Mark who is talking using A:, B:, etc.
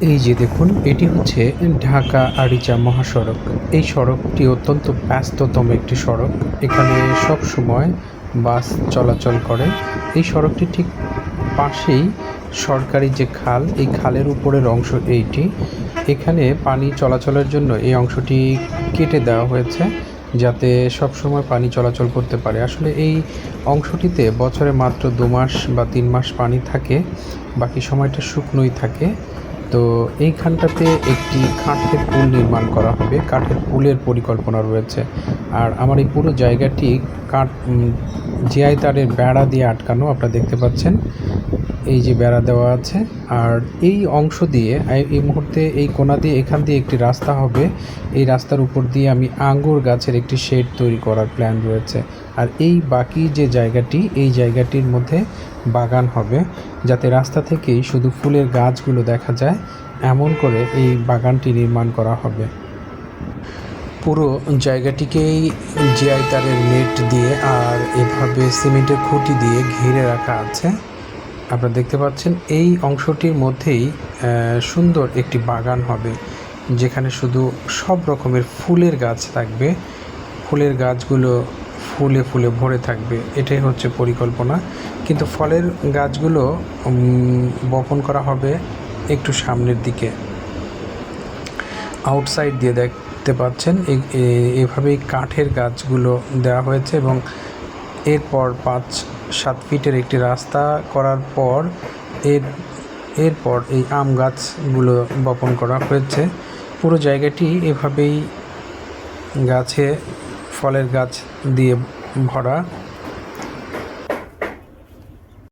A: এই যে দেখুন, এটি হচ্ছে ঢাকা আরিচা মহাসড়ক। এই সড়কটি অত্যন্ত ব্যস্ততম একটি সড়ক। এখানে সব সময় বাস চলাচল করে। এই সড়কটির ঠিক পাশেই সরকারি যে খাল, এই খালের উপরের অংশ এইটি। এখানে পানি চলাচলের জন্য এই অংশটি কেটে দেওয়া হয়েছে, যাতে সবসময় পানি চলাচল করতে পারে। আসলে এই অংশটিতে বছরে মাত্র 2 মাস বা 3 মাস পানি থাকে, বাকি সময়টা শুকনোই থাকে। তো এইখানটাতে একটি কাঠের পুল নির্মাণ করা হবে, কাঠের পুলের পরিকল্পনা রয়েছে। আর আমার এই পুরো জায়গাটি জিআই তারের বেড়া দিয়ে আটকানো, আপনারা দেখতে পাচ্ছেন। এই যে বেড়া দেওয়া আছে, আর এই অংশ দিয়ে এই মুহূর্তে এই কোণা দিয়ে এখান দিয়ে একটি রাস্তা হবে। এই রাস্তার উপর দিয়ে আমি আঙ্গুর গাছের একটি শেড তৈরি করার প্ল্যান রয়েছে। আর এই বাকি যে জায়গাটি, এই জায়গাটির মধ্যে বাগান হবে, যাতে রাস্তা থেকেই শুধু ফুলের গাছগুলো দেখা যায়, এমন করে এই বাগানটি নির্মাণ করা হবে। পুরো জায়গাটিকেই জিআই তারের নেট দিয়ে আর এভাবে সিমেন্টের খুঁটি দিয়ে ঘিরে রাখা আছে। আপনারা দেখতে পাচ্ছেন এই অংশটির মধ্যেই সুন্দর একটি বাগান হবে, যেখানে শুধু সব রকমের ফুলের গাছ থাকবে। ফুলের গাছগুলো ফুলে ফুলে ভরে থাকবে, এটাই হচ্ছে পরিকল্পনা। কিন্তু ফলের গাছগুলো বপন করা হবে একটু সামনের দিকে, আউটসাইড দিয়ে দেখতে পাচ্ছেন। এভাবেই কাঠের গাছগুলো দেওয়া হয়েছে এবং এরপর 5-7 ফিটের একটি রাস্তা করার পর এরপর এই আম গাছগুলো বপন করা হয়েছে। পুরো জায়গাটি এভাবেই ফলের গাছ দিয়ে ভরা।